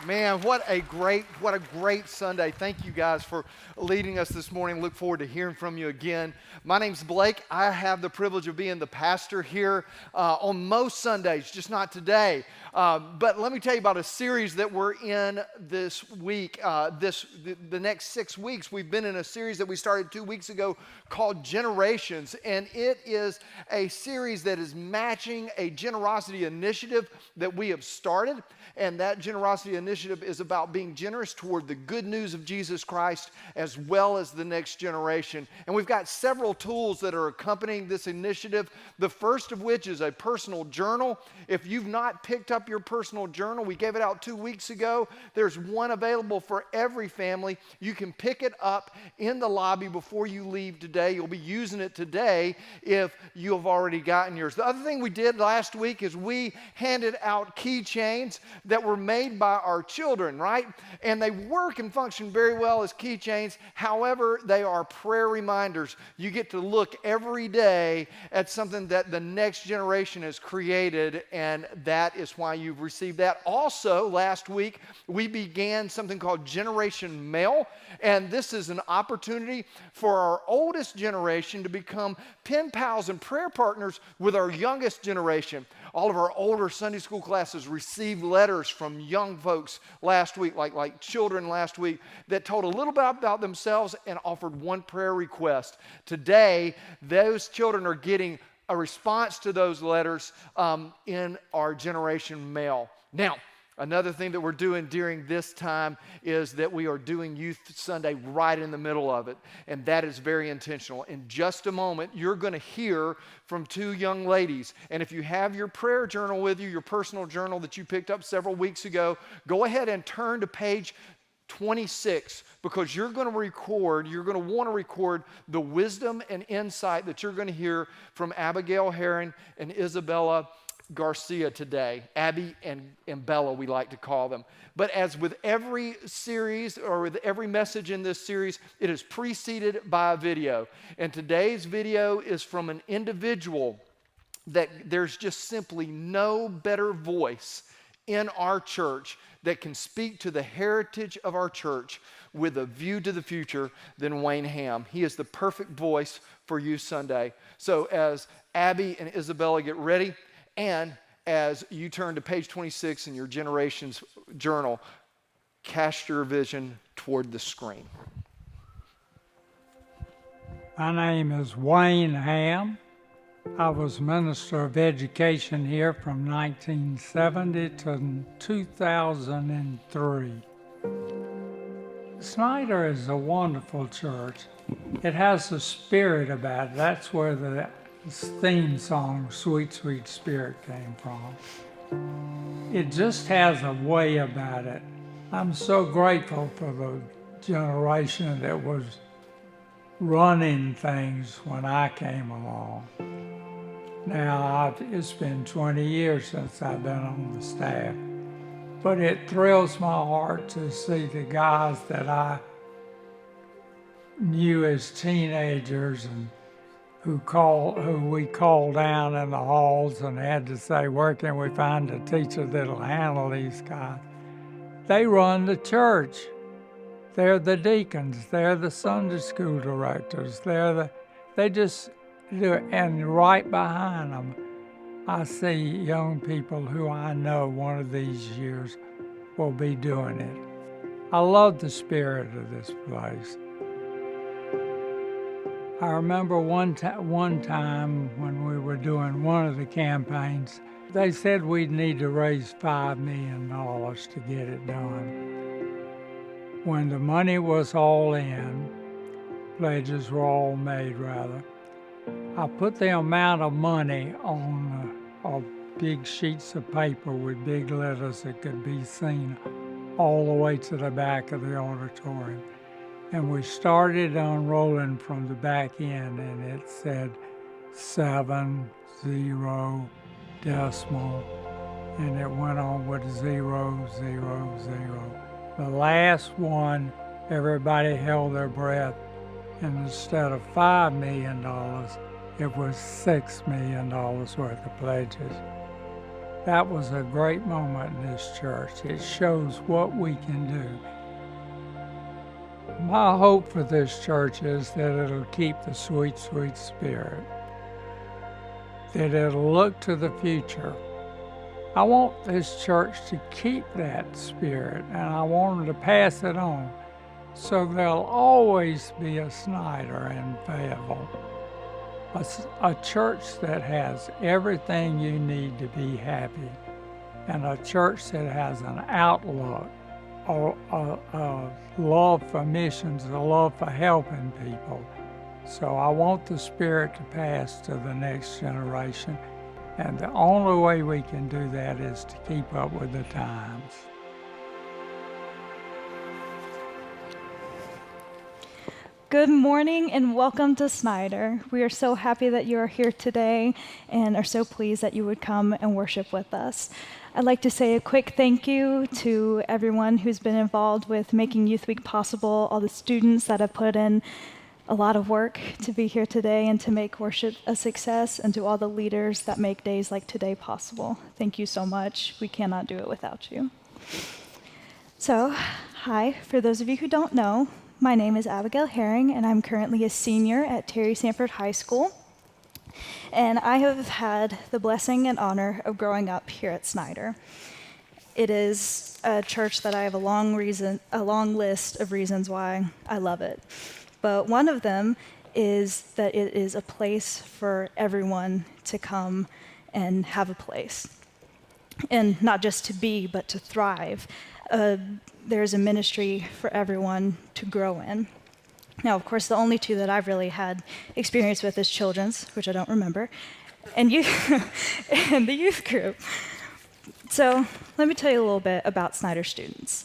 Man, what a great Sunday. Thank you guys for leading us this morning. Look forward to hearing from you again. My name's Blake. I have the privilege of being the pastor here on most Sundays, just not today. But let me tell you about a series that we're in this week. The next 6 weeks, we've been in a series that we started 2 weeks ago called Generations. And it is a series that is matching a generosity initiative that we have started. And that generosity initiative is about being generous toward the good news of Jesus Christ as well as the next generation. And we've got several tools that are accompanying this initiative. The first of which is a personal journal. If you've not picked up your personal journal, we gave it out 2 weeks ago. There's one available for every family. You can pick it up in the lobby before you leave today. You'll be using it today if you have already gotten yours. The other thing we did last week is we handed out keychains that were made by our children, right? And they work and function very well as keychains. However, they are prayer reminders. You get to look every day at something that the next generation has created, and that is why you've received that. Also, last week, we began something called Generation Mail, and this is an opportunity for our oldest generation to become pen pals and prayer partners with our youngest generation. All of our older Sunday school classes received letters from young folks last week, like children last week, that told a little bit about themselves and offered one prayer request. Today, those children are getting a response to those letters in our Generation Mail. Now, another thing that we're doing during this time is that we are doing Youth Sunday right in the middle of it, and that is very intentional. In just a moment, you're going to hear from two young ladies, and if you have your prayer journal with you, your personal journal that you picked up several weeks ago, go ahead and turn to page 26, because you're going to want to record the wisdom and insight that you're going to hear from Abigail Heron and Isabella Garcia today. Abby and Bella, we like to call them. But as with every series or with every message in this series, it is preceded by a video. And today's video is from an individual that there's just simply no better voice in our church that can speak to the heritage of our church with a view to the future than Wayne Ham. He is the perfect voice for Youth Sunday. So as Abby and Isabella get ready, and as you turn to page 26 in your Generations journal, cast your vision toward the screen. My name is Wayne Ham. I was Minister of Education here from 1970 to 2003. Snyder is a wonderful church. It has a spirit about it. That's where the theme song, Sweet, Sweet Spirit, came from. It just has a way about it. I'm so grateful for the generation that was running things when I came along. Now, it's been 20 years since I've been on the staff, but it thrills my heart to see the guys that I knew as teenagers and who we called down in the halls and had to say, where can we find a teacher that'll handle these guys? They run the church. They're the deacons. They're the Sunday school directors. They just do it. And right behind them, I see young people who I know one of these years will be doing it. I love the spirit of this place. I remember one time when we were doing one of the campaigns, they said we'd need to raise $5 million to get it done. When the money was all in, pledges were all made rather, I put the amount of money on big sheets of paper with big letters that could be seen all the way to the back of the auditorium. And we started unrolling from the back end, and it said 70 decimal, and it went on with 000. The last one, everybody held their breath, and instead of $5 million, it was $6 million worth of pledges. That was a great moment in this church. It shows what we can do. My hope for this church is that it'll keep the sweet, sweet spirit, that it'll look to the future. I want this church to keep that spirit, and I want them to pass it on, so there'll always be a Snyder in Fayetteville. A church that has everything you need to be happy, and a church that has an outlook, a love for missions, a love for helping people. So I want the spirit to pass to the next generation, and the only way we can do that is to keep up with the times. Good morning and welcome to Snyder. We are so happy that you are here today and are so pleased that you would come and worship with us. I'd like to say a quick thank you to everyone who's been involved with making Youth Week possible, all the students that have put in a lot of work to be here today and to make worship a success, and to all the leaders that make days like today possible. Thank you so much. We cannot do it without you. So, hi, for those of you who don't know, my name is Abigail Herring, and I'm currently a senior at Terry Sanford High School. And I have had the blessing and honor of growing up here at Snyder. It is a church that I have a long list of reasons why I love it. But one of them is that it is a place for everyone to come and have a place. And not just to be, but to thrive. There's a ministry for everyone to grow in. Now, of course, the only two that I've really had experience with is children's, which I don't remember, and and the youth group. So let me tell you a little bit about Snyder students.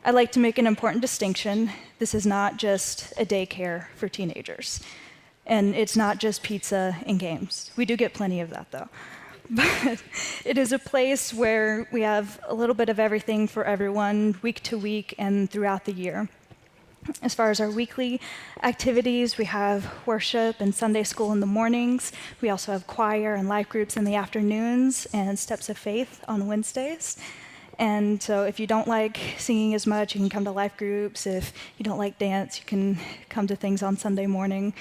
I'd like to make an important distinction. This is not just a daycare for teenagers, and it's not just pizza and games. We do get plenty of that, though. But it is a place where we have a little bit of everything for everyone, week to week and throughout the year. As far as our weekly activities, we have worship and Sunday school in the mornings. We also have choir and life groups in the afternoons and Steps of Faith on Wednesdays. And so if you don't like singing as much, you can come to life groups. If you don't like dance, you can come to things on Sunday morning.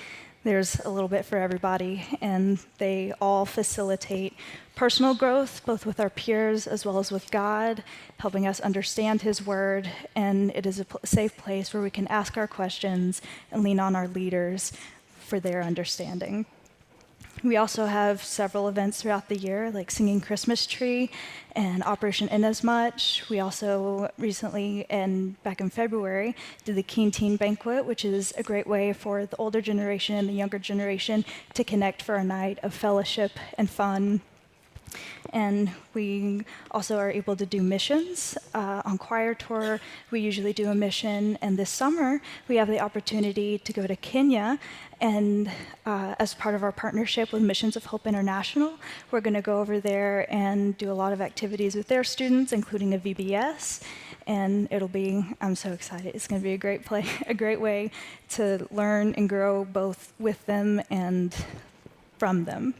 There's a little bit for everybody, and they all facilitate personal growth, both with our peers as well as with God, helping us understand His Word, and it is a safe place where we can ask our questions and lean on our leaders for their understanding. We also have several events throughout the year, like Singing Christmas Tree and Operation Inasmuch. We also recently, and back in February, did the Keen Teen Banquet, which is a great way for the older generation and the younger generation to connect for a night of fellowship and fun. And we also are able to do missions. On choir tour, we usually do a mission, and this summer we have the opportunity to go to Kenya, and as part of our partnership with Missions of Hope International, we're going to go over there and do a lot of activities with their students, including a VBS, and I'm so excited. It's going to be a great way to learn and grow both with them and from them.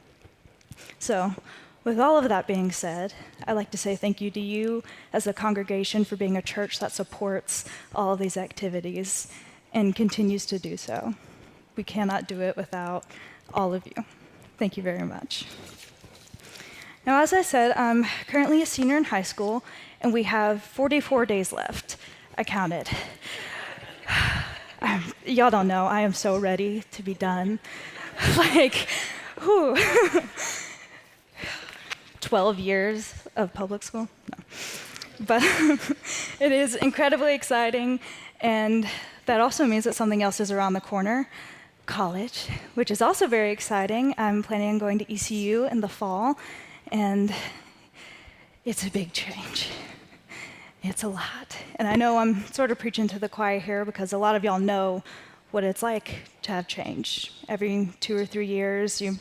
So, with all of that being said, I'd like to say thank you to you as a congregation for being a church that supports all of these activities and continues to do so. We cannot do it without all of you. Thank you very much. Now, as I said, I'm currently a senior in high school, and we have 44 days left. I counted. Y'all don't know, I am so ready to be done. Whew. 12 years of public school? No. But it is incredibly exciting, and that also means that something else is around the corner, college, which is also very exciting. I'm planning on going to ECU in the fall, and it's a big change. It's a lot. And I know I'm sort of preaching to the choir here because a lot of y'all know what it's like to have change. Every 2 or 3 years, you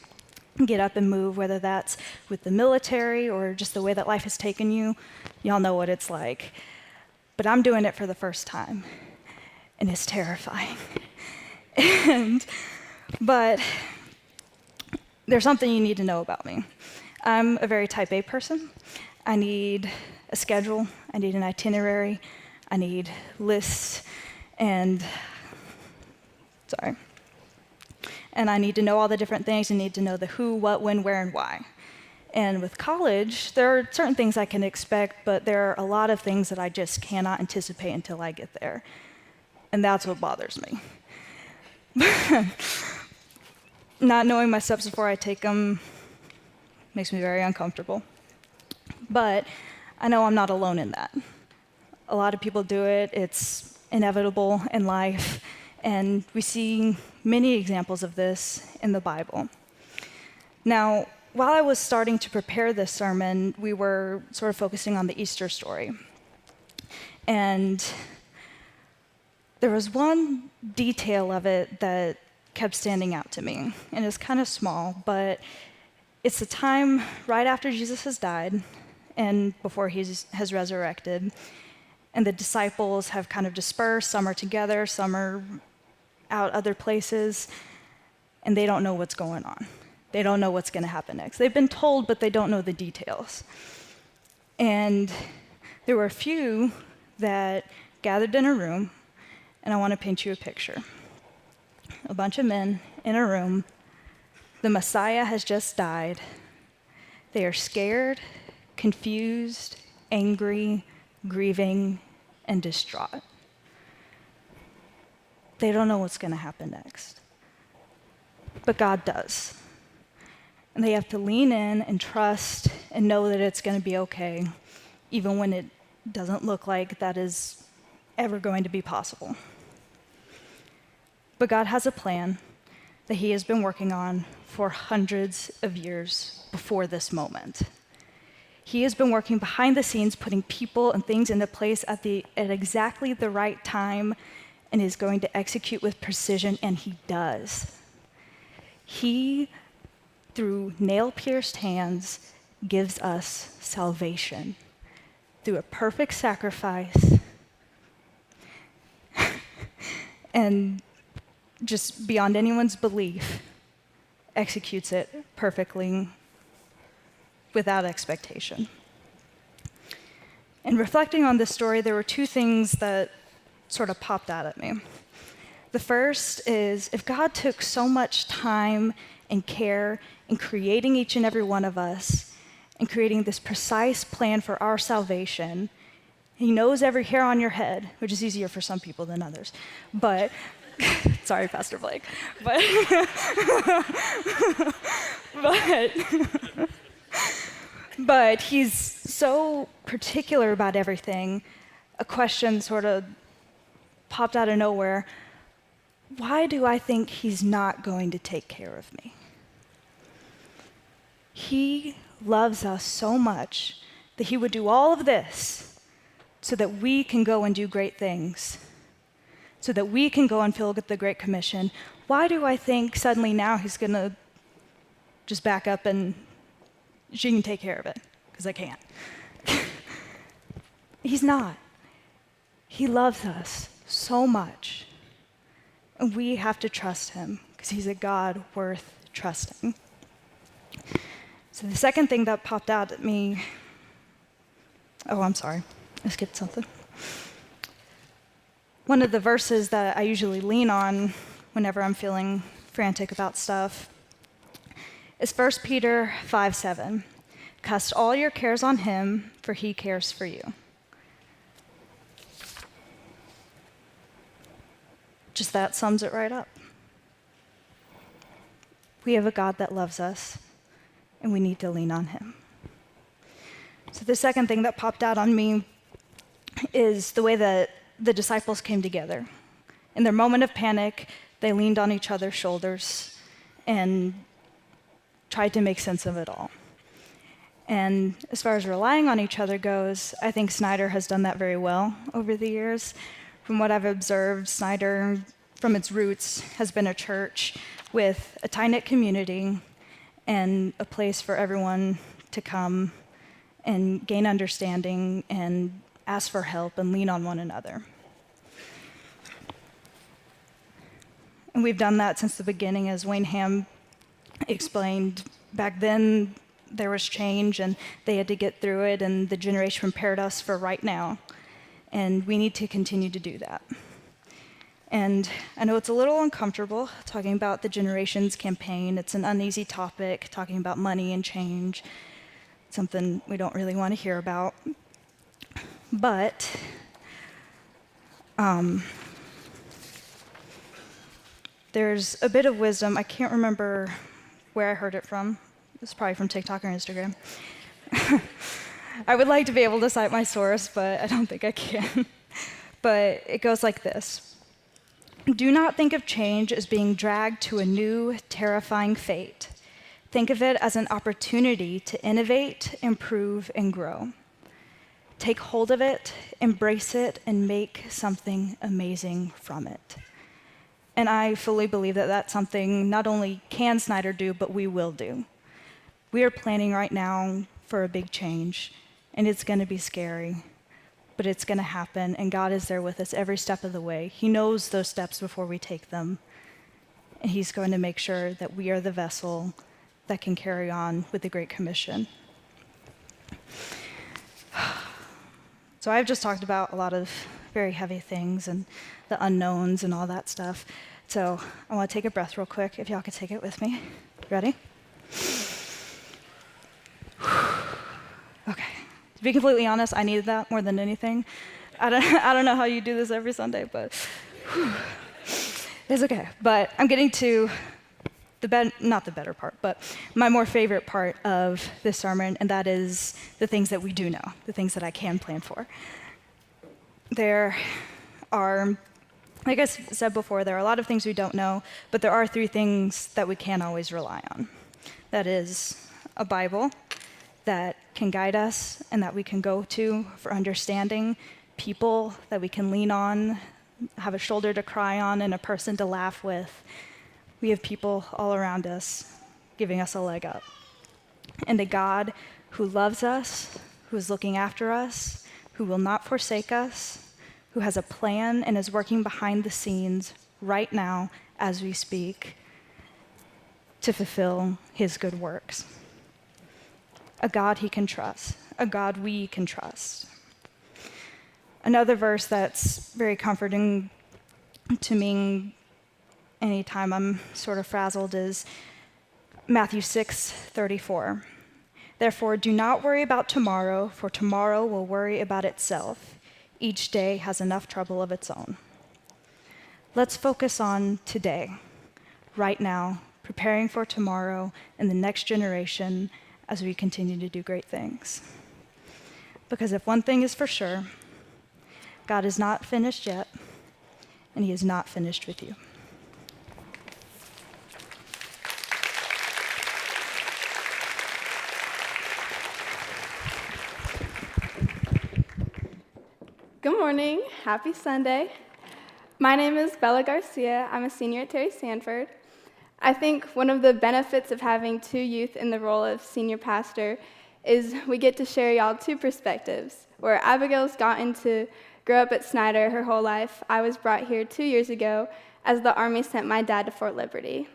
get up and move, whether that's with the military or just the way that life has taken you. Y'all know what it's like. But I'm doing it for the first time, and it's terrifying. But there's something you need to know about me. I'm a very type A person. I need a schedule, I need an itinerary, I need lists, and I need to know all the different things. I need to know the who, what, when, where, and why. And with college, there are certain things I can expect, but there are a lot of things that I just cannot anticipate until I get there. And that's what bothers me. Not knowing my steps before I take them makes me very uncomfortable. But I know I'm not alone in that. A lot of people do it. It's inevitable in life. And we see many examples of this in the Bible. Now, while I was starting to prepare this sermon, we were sort of focusing on the Easter story. And there was one detail of it that kept standing out to me. And it's kind of small, but it's the time right after Jesus has died and before he has resurrected. And the disciples have kind of dispersed. Some are together, some are out other places, and they don't know what's going on. They don't know what's going to happen next. They've been told, but they don't know the details. And there were a few that gathered in a room, and I want to paint you a picture. A bunch of men in a room. The Messiah has just died. They are scared, confused, angry, grieving, and distraught. They don't know what's going to happen next. But God does. And they have to lean in and trust and know that it's going to be okay, even when it doesn't look like that is ever going to be possible. But God has a plan that he has been working on for hundreds of years before this moment. He has been working behind the scenes, putting people and things into place at exactly the right time, and is going to execute with precision, and he does. He, through nail-pierced hands, gives us salvation through a perfect sacrifice and just beyond anyone's belief, executes it perfectly without expectation. In reflecting on this story, there were two things that sort of popped out at me. The first is, if God took so much time and care in creating each and every one of us and creating this precise plan for our salvation, he knows every hair on your head, which is easier for some people than others, but sorry, Pastor Blake, but he's so particular about everything. A question sort of popped out of nowhere. Why do I think he's not going to take care of me? He loves us so much that he would do all of this so that we can go and do great things, so that we can go and fill the Great Commission. Why do I think suddenly now he's going to just back up and she can take care of it? Because I can't. He's not. He loves us so much. And we have to trust him because he's a God worth trusting. So the second thing that popped out at me, I'm sorry, I skipped something. One of the verses that I usually lean on whenever I'm feeling frantic about stuff is 1 Peter 5:7. Cast all your cares on him, for he cares for you. Just that sums it right up. We have a God that loves us, and we need to lean on him. So the second thing that popped out on me is the way that the disciples came together. In their moment of panic, they leaned on each other's shoulders and tried to make sense of it all. And as far as relying on each other goes, I think Snyder has done that very well over the years. From what I've observed, Snyder, from its roots, has been a church with a tight-knit community and a place for everyone to come and gain understanding and ask for help and lean on one another. And we've done that since the beginning, as Wayne Ham explained. Back then, there was change and they had to get through it, and the generation prepared us for right now. And we need to continue to do that. And I know it's a little uncomfortable talking about the Generations campaign. It's an uneasy topic, talking about money and change, something we don't really want to hear about. But there's a bit of wisdom. I can't remember where I heard it from. It's probably from TikTok or Instagram. I would like to be able to cite my source, but I don't think I can. But it goes like this. Do not think of change as being dragged to a new, terrifying fate. Think of it as an opportunity to innovate, improve, and grow. Take hold of it, embrace it, and make something amazing from it. And I fully believe that that's something not only can Snyder do, but we will do. We are planning right now for a big change, and it's going to be scary, but it's going to happen, and God is there with us every step of the way. He knows those steps before we take them, and He's going to make sure that we are the vessel that can carry on with the Great Commission. So I've just talked about a lot of very heavy things and the unknowns and all that stuff. So I want to take a breath real quick, if y'all could take it with me. Ready? Okay. To be completely honest, I needed that more than anything. I don't know how you do this every Sunday, but it's okay. But I'm getting to not the better part, but my more favorite part of this sermon, and that is the things that we do know, the things that I can plan for. There are, like I said before, there are a lot of things we don't know, but there are 3 things that we can always rely on. That is a Bible that can guide us and that we can go to for understanding, people that we can lean on, have a shoulder to cry on, and a person to laugh with. We have people all around us giving us a leg up. And a God who loves us, who is looking after us, who will not forsake us, who has a plan and is working behind the scenes right now as we speak to fulfill His good works. A God He can trust, a God we can trust. Another verse that's very comforting to me anytime I'm sort of frazzled is Matthew 6:34. Therefore, do not worry about tomorrow, for tomorrow will worry about itself. Each day has enough trouble of its own. Let's focus on today, right now, preparing for tomorrow and the next generation as we continue to do great things. Because if one thing is for sure, God is not finished yet, and He is not finished with you. Good morning. Happy Sunday. My name is Bella Garcia. I'm a senior at Terry Sanford. I think one of the benefits of having 2 youth in the role of senior pastor is we get to share y'all 2 perspectives. Where Abigail's gotten to grow up at Snyder her whole life, I was brought here 2 years ago as the Army sent my dad to Fort Liberty.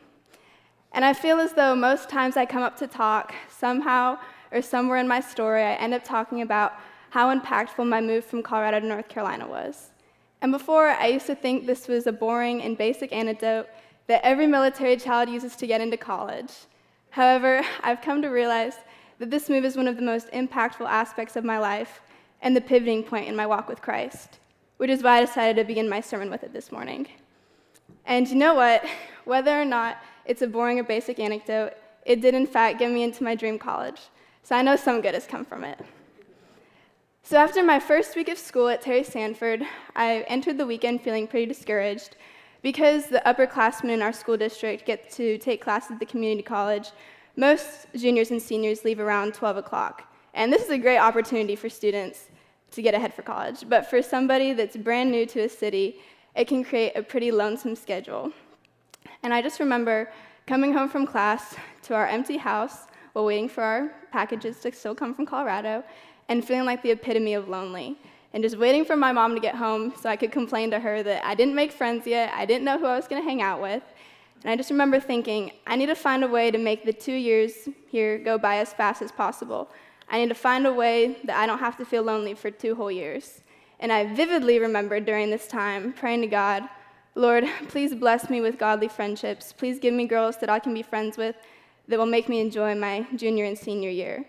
And I feel as though most times I come up to talk, somehow or somewhere in my story, I end up talking about how impactful my move from Colorado to North Carolina was. And before, I used to think this was a boring and basic anecdote that every military child uses to get into college. However, I've come to realize that this move is one of the most impactful aspects of my life and the pivoting point in my walk with Christ, which is why I decided to begin my sermon with it this morning. And you know what? Whether or not it's a boring or basic anecdote, it did in fact get me into my dream college. So I know some good has come from it. So after my first week of school at Terry Sanford, I entered the weekend feeling pretty discouraged because the upperclassmen in our school district get to take classes at the community college. Most juniors and seniors leave around 12 o'clock. And this is a great opportunity for students to get ahead for college. But for somebody that's brand new to a city, it can create a pretty lonesome schedule. And I just remember coming home from class to our empty house while waiting for our packages to still come from Colorado and feeling like the epitome of lonely. And just waiting for my mom to get home so I could complain to her that I didn't make friends yet, I didn't know who I was going to hang out with. And I just remember thinking, I need to find a way to make the 2 years here go by as fast as possible. I need to find a way that I don't have to feel lonely for 2 whole years. And I vividly remember during this time praying to God, Lord, please bless me with godly friendships. Please give me girls that I can be friends with that will make me enjoy my junior and senior year.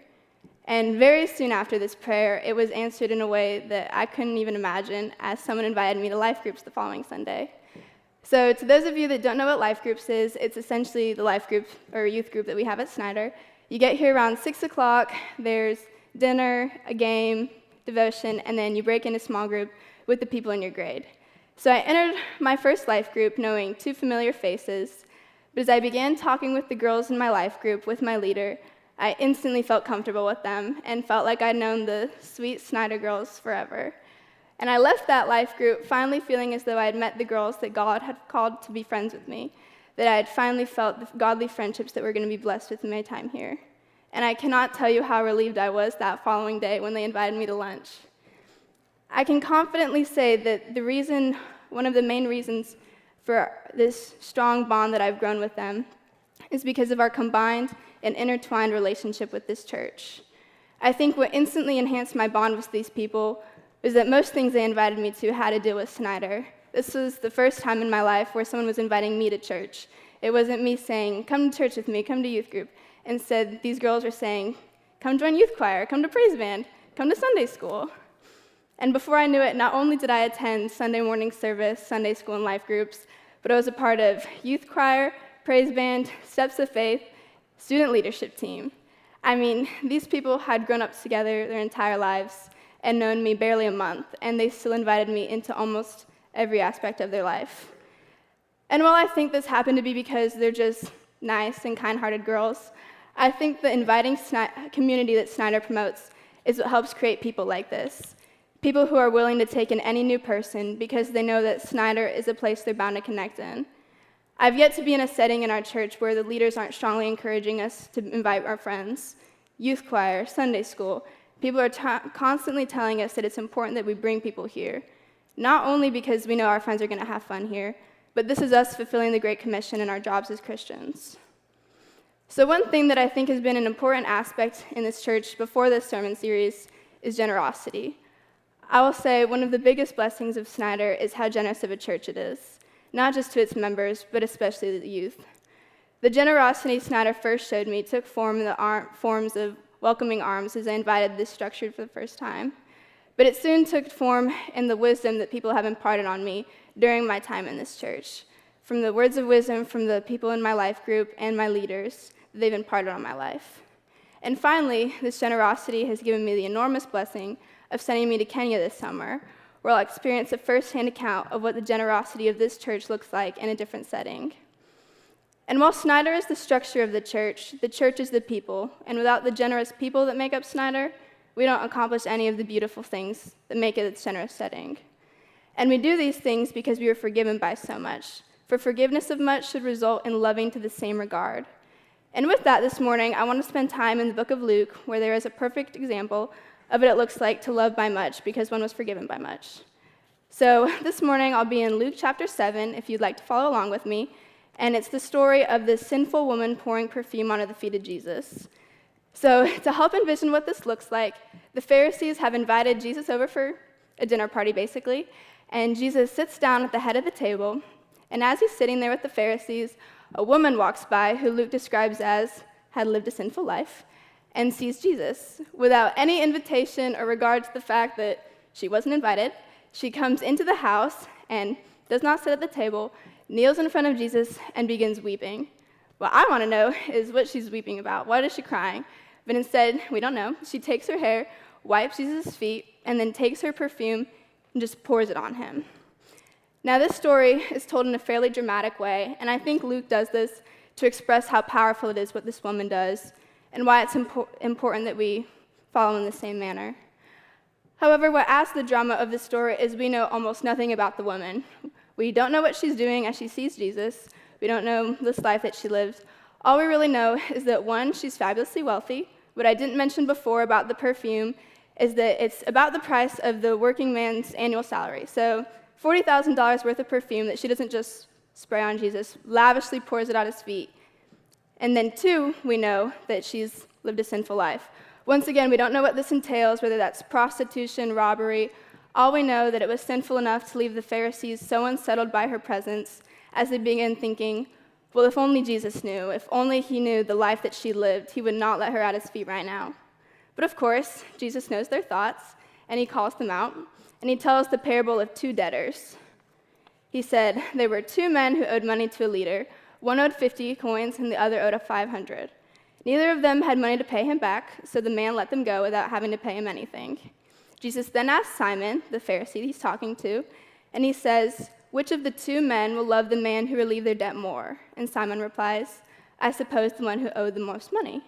And very soon after this prayer, it was answered in a way that I couldn't even imagine, as someone invited me to life groups the following Sunday. So to those of you that don't know what life groups is, it's essentially the life group or youth group that we have at Snyder. You get here around 6 o'clock, there's dinner, a game, devotion, and then you break into small group with the people in your grade. So I entered my first life group knowing 2 familiar faces, but as I began talking with the girls in my life group with my leader, I instantly felt comfortable with them and felt like I'd known the sweet Snyder girls forever. And I left that life group finally feeling as though I had met the girls that God had called to be friends with me, that I had finally felt the godly friendships that were going to be blessed with in my time here. And I cannot tell you how relieved I was that following day when they invited me to lunch. I can confidently say that one of the main reasons for this strong bond that I've grown with them is because of our combined and intertwined relationship with this church. I think what instantly enhanced my bond with these people was that most things they invited me to had to do with Snyder. This was the first time in my life where someone was inviting me to church. It wasn't me saying, come to church with me, come to youth group. Instead, these girls were saying, come join youth choir, come to praise band, come to Sunday school. And before I knew it, not only did I attend Sunday morning service, Sunday school, and life groups, but I was a part of youth choir, praise band, Steps of Faith, student leadership team. I mean, these people had grown up together their entire lives and known me barely a month, and they still invited me into almost every aspect of their life. And while I think this happened to be because they're just nice and kind-hearted girls, I think the inviting community that Snyder promotes is what helps create people like this. People who are willing to take in any new person because they know that Snyder is a place they're bound to connect in. I've yet to be in a setting in our church where the leaders aren't strongly encouraging us to invite our friends. Youth choir, Sunday school, people are constantly telling us that it's important that we bring people here, not only because we know our friends are going to have fun here, but this is us fulfilling the Great Commission in our jobs as Christians. So one thing that I think has been an important aspect in this church before this sermon series is generosity. I will say one of the biggest blessings of Snyder is how generous of a church it is, not just to its members, but especially the youth. The generosity Snyder first showed me took form in the forms of welcoming arms as I invited this structure for the first time. But it soon took form in the wisdom that people have imparted on me during my time in this church, from the words of wisdom from the people in my life group and my leaders that they've imparted on my life. And finally, this generosity has given me the enormous blessing of sending me to Kenya this summer, where I'll experience a first-hand account of what the generosity of this church looks like in a different setting. And while Snyder is the structure of the church is the people, and without the generous people that make up Snyder, we don't accomplish any of the beautiful things that make it its generous setting. And we do these things because we were forgiven by so much. For forgiveness of much should result in loving to the same regard. And with that, this morning, I want to spend time in the book of Luke, where there is a perfect example of what it looks like to love by much, because one was forgiven by much. So this morning, I'll be in Luke chapter 7, if you'd like to follow along with me, and it's the story of this sinful woman pouring perfume onto the feet of Jesus. So to help envision what this looks like, the Pharisees have invited Jesus over for a dinner party, basically, and Jesus sits down at the head of the table, and as he's sitting there with the Pharisees, a woman walks by who Luke describes as had lived a sinful life, and sees Jesus. Without any invitation or regard to the fact that she wasn't invited, she comes into the house and does not sit at the table, kneels in front of Jesus, and begins weeping. What I want to know is what she's weeping about. What is she crying? But instead, we don't know. She takes her hair, wipes Jesus' feet, and then takes her perfume and just pours it on him. Now, this story is told in a fairly dramatic way, and I think Luke does this to express how powerful it is what this woman does, and why it's important that we follow in the same manner. However, what adds to the drama of this story is we know almost nothing about the woman. We don't know what she's doing as she sees Jesus. We don't know this life that she lives. All we really know is that, one, she's fabulously wealthy. What I didn't mention before about the perfume is that it's about the price of the working man's annual salary. So $40,000 worth of perfume that she doesn't just spray on Jesus, lavishly pours it at his feet. And then 2, we know that she's lived a sinful life. Once again, we don't know what this entails, whether that's prostitution, robbery. All we know that it was sinful enough to leave the Pharisees so unsettled by her presence as they began thinking, well, if only Jesus knew, if only he knew the life that she lived, he would not let her at his feet right now. But of course, Jesus knows their thoughts, and he calls them out, and he tells the parable of 2 debtors. He said, there were 2 men who owed money to a leader. One owed 50 coins, and the other owed 500. Neither of them had money to pay him back, so the man let them go without having to pay him anything. Jesus then asked Simon, the Pharisee he's talking to, and he says, which of the 2 men will love the man who relieved their debt more? And Simon replies, I suppose the one who owed the most money.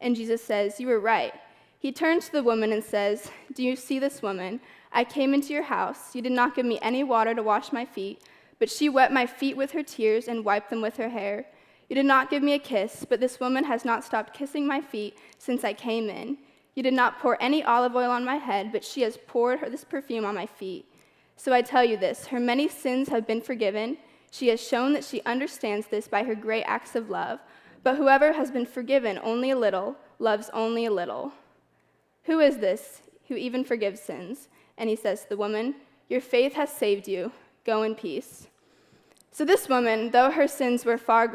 And Jesus says, you were right. He turns to the woman and says, do you see this woman? I came into your house. You did not give me any water to wash my feet, but she wet my feet with her tears and wiped them with her hair. You did not give me a kiss, but this woman has not stopped kissing my feet since I came in. You did not pour any olive oil on my head, but she has poured this perfume on my feet. So I tell you this, her many sins have been forgiven. She has shown that she understands this by her great acts of love. But whoever has been forgiven only a little loves only a little. Who is this who even forgives sins? And he says to the woman, your faith has saved you. Go in peace. So this woman, though her sins were far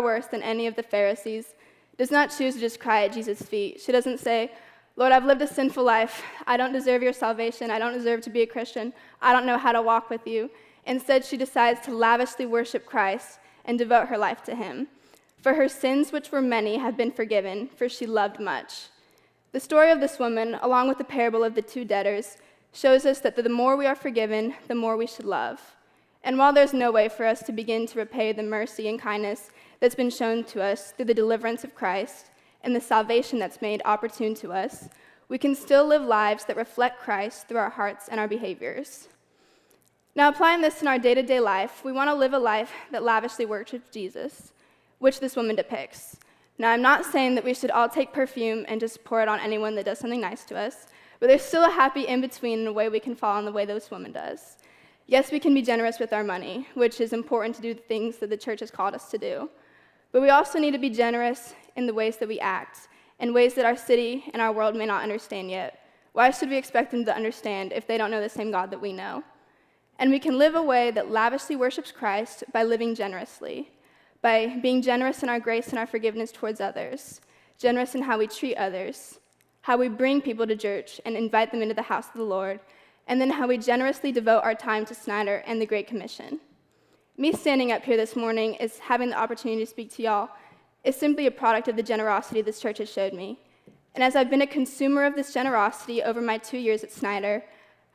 worse than any of the Pharisees, does not choose to just cry at Jesus' feet. She doesn't say, Lord, I've lived a sinful life. I don't deserve your salvation. I don't deserve to be a Christian. I don't know how to walk with you. Instead, she decides to lavishly worship Christ and devote her life to him. For her sins, which were many, have been forgiven, for she loved much. The story of this woman, along with the parable of the 2 debtors, shows us that the more we are forgiven, the more we should love. And while there's no way for us to begin to repay the mercy and kindness that's been shown to us through the deliverance of Christ and the salvation that's made opportune to us, we can still live lives that reflect Christ through our hearts and our behaviors. Now, applying this in our day-to-day life, we want to live a life that lavishly worships Jesus, which this woman depicts. Now, I'm not saying that we should all take perfume and just pour it on anyone that does something nice to us, but there's still a happy in-between in a way we can fall in the way this woman does. Yes, we can be generous with our money, which is important to do the things that the church has called us to do. But we also need to be generous in the ways that we act, in ways that our city and our world may not understand yet. Why should we expect them to understand if they don't know the same God that we know? And we can live a way that lavishly worships Christ by living generously, by being generous in our grace and our forgiveness towards others, generous in how we treat others, how we bring people to church and invite them into the house of the Lord, and then how we generously devote our time to Snyder and the Great Commission. Me standing up here this morning is having the opportunity to speak to y'all is simply a product of the generosity this church has showed me. And as I've been a consumer of this generosity over my 2 years at Snyder,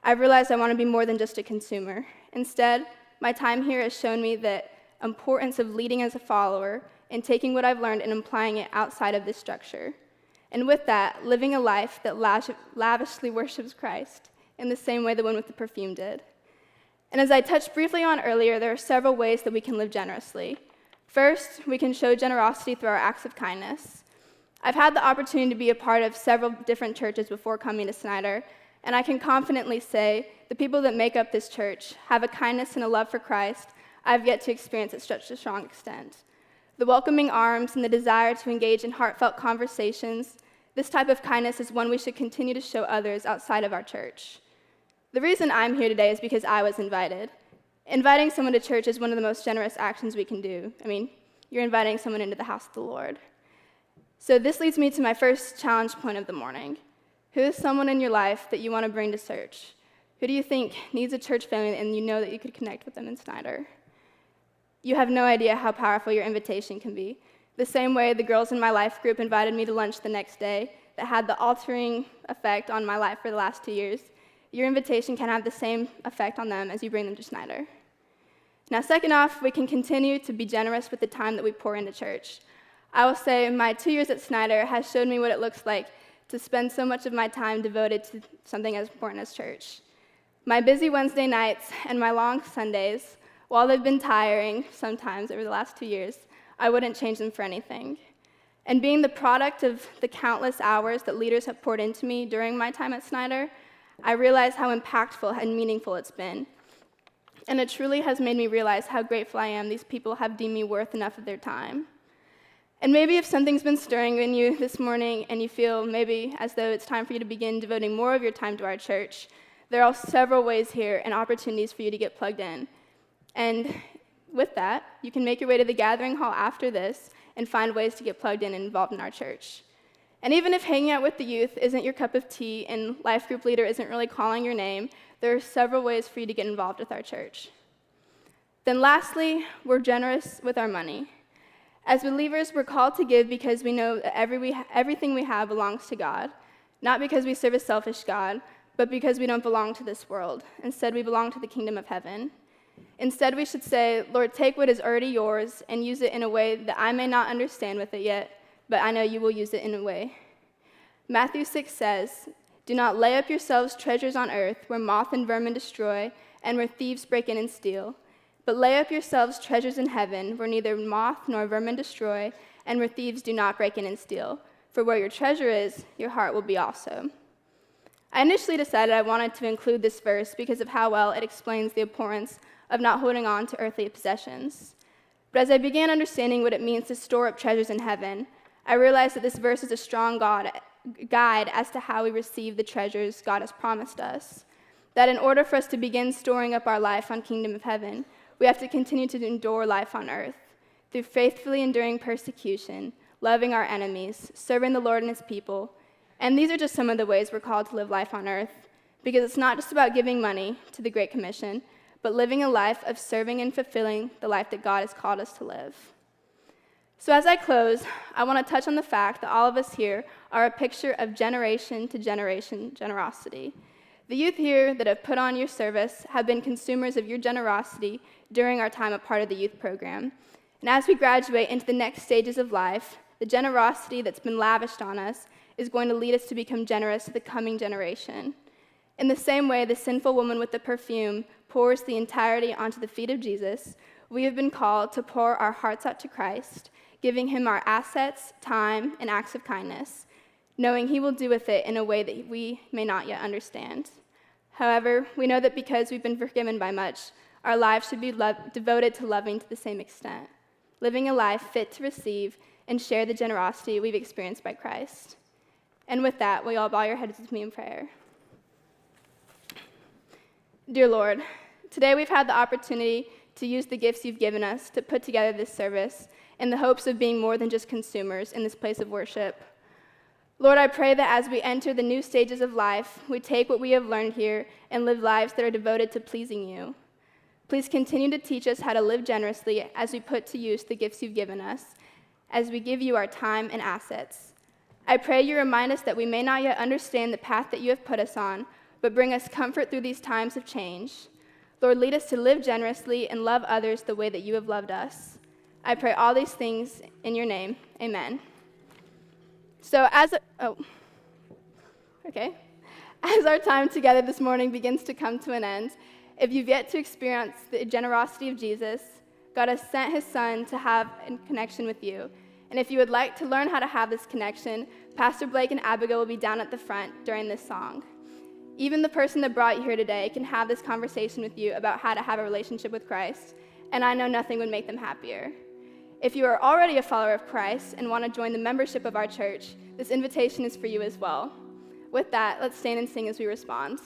I've realized I want to be more than just a consumer. Instead, my time here has shown me the importance of leading as a follower and taking what I've learned and applying it outside of this structure. And with that, living a life that lavishly worships Christ in the same way the one with the perfume did. And as I touched briefly on earlier, there are several ways that we can live generously. First, we can show generosity through our acts of kindness. I've had the opportunity to be a part of several different churches before coming to Snyder, and I can confidently say the people that make up this church have a kindness and a love for Christ I've yet to experience at such a strong extent. The welcoming arms and the desire to engage in heartfelt conversations, this type of kindness is one we should continue to show others outside of our church. The reason I'm here today is because I was invited. Inviting someone to church is one of the most generous actions we can do. I mean, you're inviting someone into the house of the Lord. So this leads me to my first challenge point of the morning. Who is someone in your life that you want to bring to church? Who do you think needs a church family and you know that you could connect with them in Snyder? You have no idea how powerful your invitation can be. The same way the girls in my life group invited me to lunch the next day that had the altering effect on my life for the last 2 years, your invitation can have the same effect on them as you bring them to Snyder. Now, second off, we can continue to be generous with the time that we pour into church. I will say my 2 years at Snyder has showed me what it looks like to spend so much of my time devoted to something as important as church. My busy Wednesday nights and my long Sundays, while they've been tiring sometimes over the last 2 years, I wouldn't change them for anything. And being the product of the countless hours that leaders have poured into me during my time at Snyder, I realize how impactful and meaningful it's been. And it truly has made me realize how grateful I am these people have deemed me worth enough of their time. And maybe if something's been stirring in you this morning and you feel maybe as though it's time for you to begin devoting more of your time to our church, there are several ways here and opportunities for you to get plugged in. And with that, you can make your way to the gathering hall after this and find ways to get plugged in and involved in our church. And even if hanging out with the youth isn't your cup of tea and life group leader isn't really calling your name, there are several ways for you to get involved with our church. Then lastly, we're generous with our money. As believers, we're called to give because we know that everything we have belongs to God, not because we serve a selfish God, but because we don't belong to this world. Instead, we belong to the kingdom of heaven. Instead, we should say, Lord, take what is already yours and use it in a way that I may not understand with it yet, but I know you will use it in a way. Matthew 6 says, do not lay up yourselves treasures on earth where moth and vermin destroy and where thieves break in and steal. But lay up yourselves treasures in heaven, where neither moth nor vermin destroy, and where thieves do not break in and steal. For where your treasure is, your heart will be also. I initially decided I wanted to include this verse because of how well it explains the importance of not holding on to earthly possessions. But as I began understanding what it means to store up treasures in heaven, I realized that this verse is a strong guide as to how we receive the treasures God has promised us. That in order for us to begin storing up our life on kingdom of heaven, we have to continue to endure life on earth through faithfully enduring persecution, loving our enemies, serving the Lord and his people. And these are just some of the ways we're called to live life on earth, because it's not just about giving money to the Great Commission, but living a life of serving and fulfilling the life that God has called us to live. So as I close, I want to touch on the fact that all of us here are a picture of generation to generation generosity. The youth here that have put on your service have been consumers of your generosity during our time a part of the youth program. And as we graduate into the next stages of life, the generosity that's been lavished on us is going to lead us to become generous to the coming generation. In the same way the sinful woman with the perfume pours the entirety onto the feet of Jesus, we have been called to pour our hearts out to Christ, giving him our assets, time, and acts of kindness, knowing he will do with it in a way that we may not yet understand. However, we know that because we've been forgiven by much, our lives should be devoted to loving to the same extent, living a life fit to receive and share the generosity we've experienced by Christ. And with that, will you all bow your heads with me in prayer? Dear Lord, today we've had the opportunity to use the gifts you've given us to put together this service in the hopes of being more than just consumers in this place of worship. Lord, I pray that as we enter the new stages of life, we take what we have learned here and live lives that are devoted to pleasing you. Please continue to teach us how to live generously as we put to use the gifts you've given us, as we give you our time and assets. I pray you remind us that we may not yet understand the path that you have put us on, but bring us comfort through these times of change. Lord, lead us to live generously and love others the way that you have loved us. I pray all these things in your name. Amen. So as our time together this morning begins to come to an end, if you've yet to experience the generosity of Jesus, God has sent his son to have a connection with you. And if you would like to learn how to have this connection, Pastor Blake and Abigail will be down at the front during this song. Even the person that brought you here today can have this conversation with you about how to have a relationship with Christ, and I know nothing would make them happier. If you are already a follower of Christ and want to join the membership of our church, this invitation is for you as well. With that, let's stand and sing as we respond.